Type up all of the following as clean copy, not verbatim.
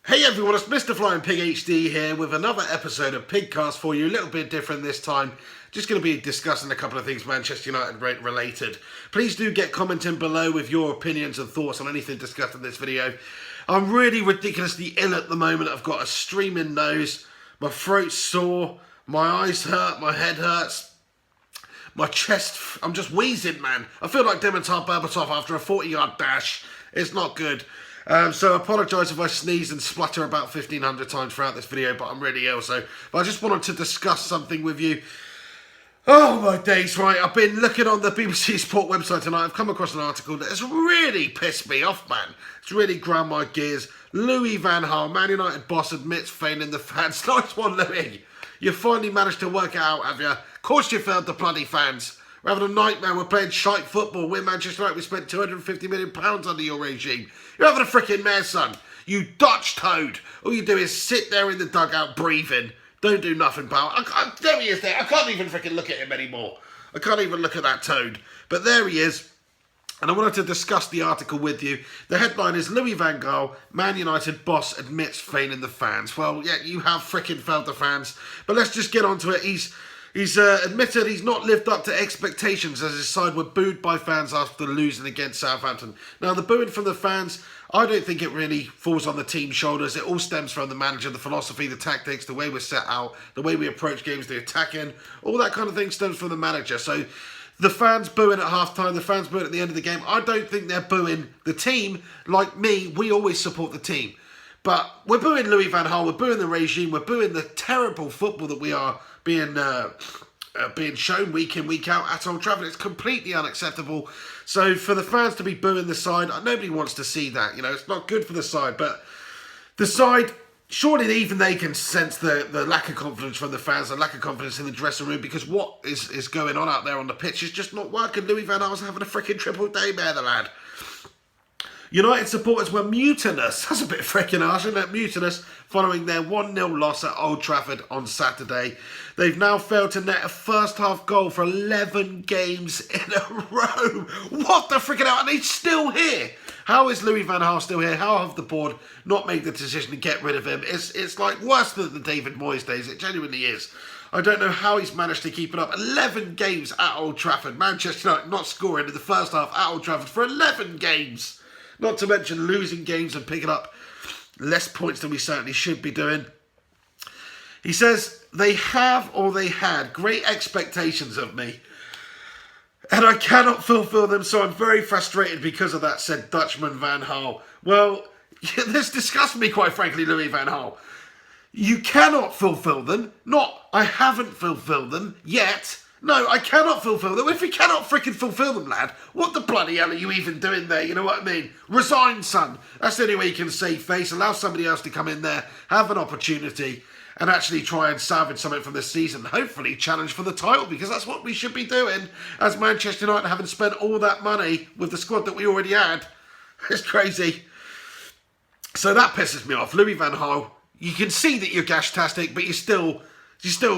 Hey everyone, it's Mr. Flying Pig HD here with another episode of Pigcast for you. A little bit different this time. Just going to be discussing a couple of things Manchester United related. Please do get commenting below with your opinions and thoughts on anything discussed in this video. I'm really ridiculously ill at the moment. I've got a streaming nose, my throat's sore, my eyes hurt, my head hurts, my chest, I'm just wheezing, man. I feel like Dimitar Berbatov after a 40-yard dash. It's not good. So I apologise if I sneeze and splutter about 1,500 times throughout this video, but I'm really ill, but I just wanted to discuss something with you. Oh my days, right, I've been looking on the BBC Sport website tonight. I've come across an article that has really pissed me off, man. It's really ground my gears. Louis van Gaal, Man United boss, admits failing the fans. Nice one, Louis. You finally managed to work it out, have you? Of course you failed the bloody fans. We're having a nightmare. We're playing shite football. We're Manchester United. We spent £250 million under your regime. You're having a freaking mare, son. You Dutch toad. All you do is sit there in the dugout breathing. Don't do nothing, pal. There he is there. I can't even freaking look at him anymore. I can't even look at that toad. But there he is. And I wanted to discuss the article with you. The headline is Louis van Gaal, Man United boss admits failing the fans. Well, yeah, you have freaking failed the fans. But let's just get on to it. He's admitted he's not lived up to expectations as his side were booed by fans after losing against Southampton. Now, the booing from the fans, I don't think it really falls on the team's shoulders. It all stems from the manager, the philosophy, the tactics, the way we're set out, the way we approach games, the attacking, all that kind of thing stems from the manager. So the fans booing at half-time, the fans booing at the end of the game, I don't think they're booing the team. Like me, we always support the team. But we're booing Louis van Gaal, we're booing the regime, we're booing the terrible football that we are being shown week in, week out at Old Trafford. It's completely unacceptable. So for the fans to be booing the side, nobody wants to see that. You know, it's not good for the side. But the side, surely even they can sense the lack of confidence from the fans, the lack of confidence in the dressing room, because what is going on out there on the pitch is just not working. Louis van Gaal's having a freaking triple daymare, the lad. United supporters were mutinous. That's a bit freaking harsh, isn't it? Mutinous following their 1-0 loss at Old Trafford on Saturday. They've now failed to net a first-half goal for 11 games in a row. What the freaking hell? And he's still here. How is Louis van Gaal still here? How have the board not made the decision to get rid of him? It's like worse than the David Moyes days. It genuinely is. I don't know how he's managed to keep it up. 11 games at Old Trafford. Manchester United not scoring in the first half at Old Trafford for 11 games. Not to mention losing games and picking up less points than we certainly should be doing. He says, they have or they had great expectations of me, and I cannot fulfill them, so I'm very frustrated because of that, said Dutchman van Gaal. Well, this disgusts me, quite frankly, Louis van Gaal. You cannot fulfill them. Not, I haven't fulfilled them yet. No, I cannot fulfill them. If you cannot freaking fulfill them, lad, what the bloody hell are you even doing there? You know what I mean? Resign, son. That's the only way you can save face. Allow somebody else to come in there, have an opportunity, and actually try and salvage something from this season. Hopefully challenge for the title, because that's what we should be doing as Manchester United, having spent all that money with the squad that we already had. It's crazy. So that pisses me off. Louis van Gaal, you can see that you're gash-tastic, but you're still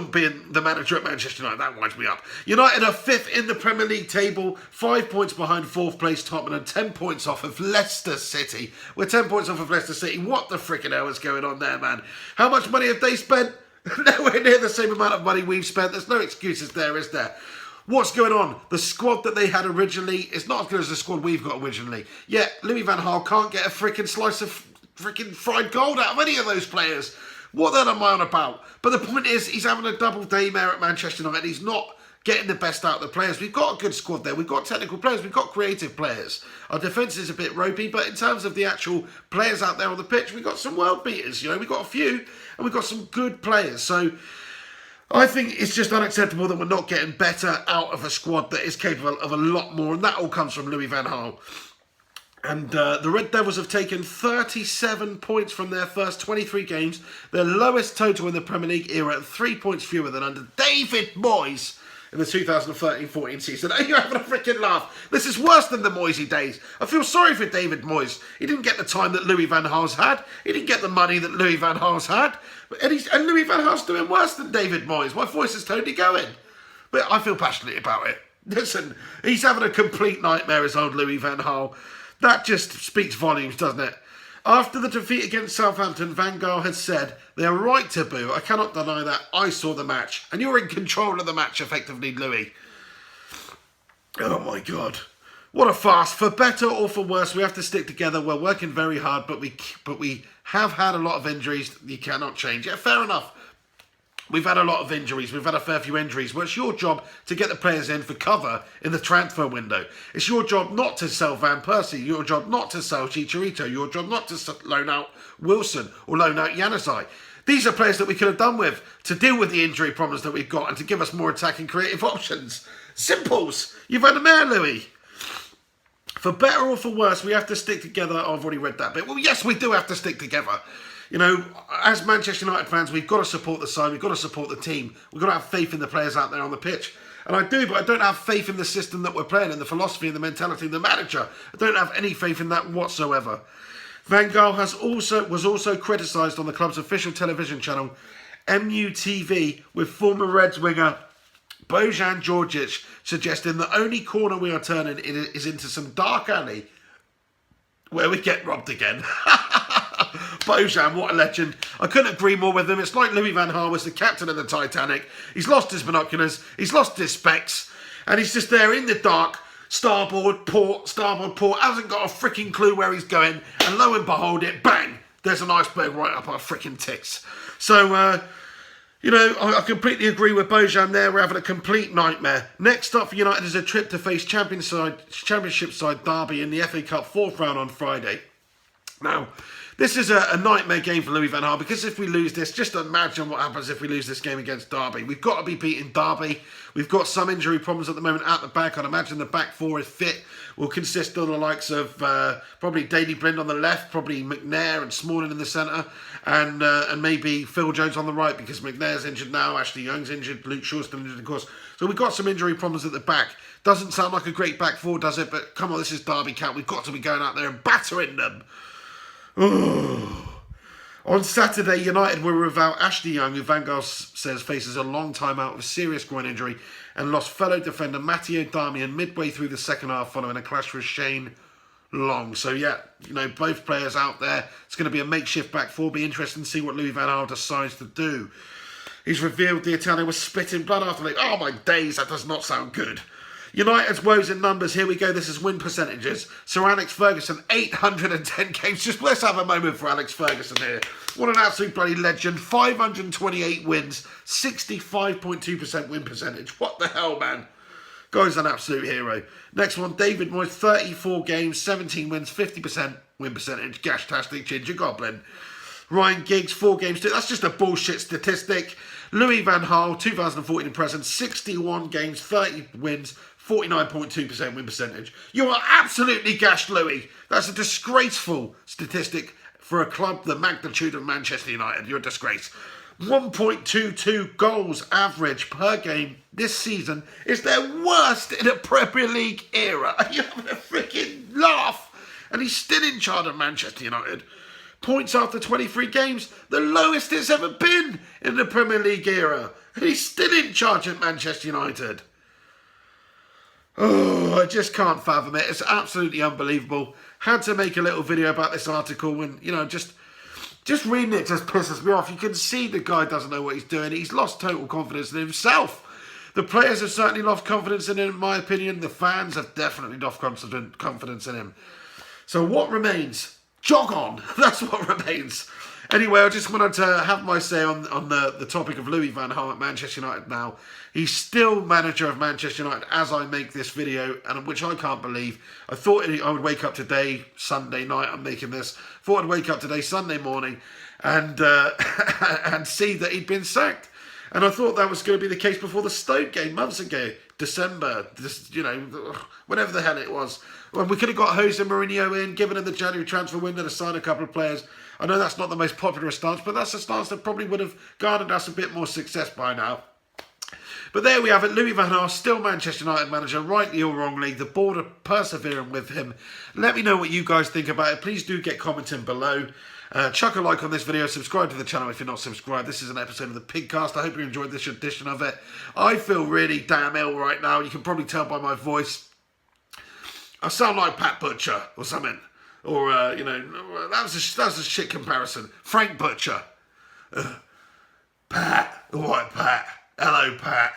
being the manager at Manchester United. That winds me up. United are 5th in the Premier League table, 5 points behind 4th place Tottenham and 10 points off of Leicester City. We're 10 points off of Leicester City. What the freaking hell is going on there, man? How much money have they spent? Nowhere near the same amount of money we've spent. There's no excuses there, is there? What's going on? The squad that they had originally is not as good as the squad we've got originally. Yet Louis van Gaal can't get a freaking slice of freaking fried gold out of any of those players. What the hell am I on about? But the point is, he's having a double daymare at Manchester United. He's not getting the best out of the players. We've got a good squad there. We've got technical players. We've got creative players. Our defence is a bit ropey, but in terms of the actual players out there on the pitch, we've got some world beaters. You know, we've got a few, and we've got some good players. So I think it's just unacceptable that we're not getting better out of a squad that is capable of a lot more, and that all comes from Louis van Gaal. And the Red Devils have taken 37 points from their first 23 games, their lowest total in the Premier League era, and 3 points fewer than under David Moyes in the 2013-14 season. Are you having a freaking laugh? This is worse than the Moyesy days. I feel sorry for David Moyes. He didn't get the time that Louis van Gaal's had. He didn't get the money that Louis van Gaal's had. And Louis van Gaal's doing worse than David Moyes. My voice is totally going. But I feel passionate about it. Listen, he's having a complete nightmare as old Louis van Gaal. That just speaks volumes, doesn't it? After the defeat against Southampton, Van Gaal had said they are right to boo. I cannot deny that. I saw the match. And you're in control of the match, effectively, Louis. Oh, my God. What a farce. For better or for worse, we have to stick together. We're working very hard, but we have had a lot of injuries. You cannot change. Yeah, fair enough. We've had a lot of injuries. We've had a fair few injuries. Well, it's your job to get the players in for cover in the transfer window. It's your job not to sell Van Persie. Your job not to sell Chicharito. Your job not to loan out Wilson or loan out Januzaj. These are players that we could have done with to deal with the injury problems that we've got and to give us more attacking creative options. Simples. You've had a mare, Louis. For better or for worse, we have to stick together. I've already read that bit. Well, yes, we do have to stick together. You know, as Manchester United fans, we've got to support the side. We've got to support the team. We've got to have faith in the players out there on the pitch. And I do, but I don't have faith in the system that we're playing, in the philosophy and the mentality of the manager. I don't have any faith in that whatsoever. Van Gaal was also criticised on the club's official television channel, MUTV, with former Reds winger Bojan Djordjic suggesting the only corner we are turning is into some dark alley where we get robbed again. Bojan, what a legend. I couldn't agree more with him. It's like Louis van Gaal was the captain of the Titanic. He's lost his binoculars, he's lost his specs, and he's just there in the dark, starboard port, hasn't got a freaking clue where he's going, and lo and behold it, bang, there's an iceberg right up our freaking tits. So, you know, I completely agree with Bojan there. We're having a complete nightmare. Next up for United is a trip to face Championship side Derby in the FA Cup 4th round on Friday. Now, this is a nightmare game for Louis van Gaal because if we lose this, just imagine what happens if we lose this game against Derby. We've got to be beating Derby. We've got some injury problems at the moment at the back. I'd imagine the back four, if fit, will consist of the likes of probably Daley Blind on the left, probably McNair and Smalling in the centre, and maybe Phil Jones on the right because McNair's injured now, Ashley Young's injured, Luke Shaw's still injured, of course. So we've got some injury problems at the back. Doesn't sound like a great back four, does it? But come on, this is Derby County. We've got to be going out there and battering them. On Saturday, United were without Ashley Young, who Van Gaal says faces a long time out with a serious groin injury, and lost fellow defender Matteo Darmian midway through the second half following a clash with Shane Long. So yeah, you know, both players out there. It's going to be a makeshift back four. Be interesting to see what Louis van Gaal decides to do. He's revealed the Italian was spitting blood after the... Oh my days, that does not sound good. United's woes in numbers. Here we go. This is win percentages. Sir Alex Ferguson, 810 games. Just let's have a moment for Alex Ferguson here. What an absolute bloody legend. 528 wins, 65.2% win percentage. What the hell, man? Guy's an absolute hero. Next one, David Moyes, 34 games, 17 wins, 50% win percentage. Gash-tastic Ginger Goblin. Ryan Giggs, 4 games. That's just a bullshit statistic. Louis van Gaal, 2014 and present, 61 games, 30 wins, 49.2% win percentage. You are absolutely gashed, Louis. That's a disgraceful statistic for a club the magnitude of Manchester United. You're a disgrace. 1.22 goals average per game this season is their worst in a Premier League era. Are you having a freaking laugh? And he's still in charge of Manchester United. Points after 23 games, the lowest it's ever been in the Premier League era. And he's still in charge at Manchester United. Oh, I just can't fathom it. It's absolutely unbelievable. Had to make a little video about this article and, you know, just reading it just pisses me off. You can see the guy doesn't know what he's doing. He's lost total confidence in himself. The players have certainly lost confidence in him, in my opinion. The fans have definitely lost confidence in him. So what remains? Jog on. That's what remains. Anyway, I just wanted to have my say on the topic of Louis van Gaal at Manchester United now. He's still manager of Manchester United as I make this video, and which I can't believe. I thought I would wake up today, Sunday night, I'm making this. Thought I'd wake up today, Sunday morning, and and see that he'd been sacked. And I thought that was going to be the case before the Stoke game months ago, December, whenever the hell it was. When we could have got Jose Mourinho in, given him the January transfer window to sign a couple of players. I know that's not the most popular stance, but that's a stance that probably would have garnered us a bit more success by now. But there we have it. Louis van Gaal, still Manchester United manager, rightly or wrongly. The board are persevering with him. Let me know what you guys think about it. Please do get commenting below. Chuck a like on this video. Subscribe to the channel if you're not subscribed. This is an episode of the Pigcast. I hope you enjoyed this edition of it. I feel really damn ill right now. You can probably tell by my voice. I sound like Pat Butcher or something. Or, that was a shit comparison. Frank Butcher. Pat. All right, Pat. Hello, Pat.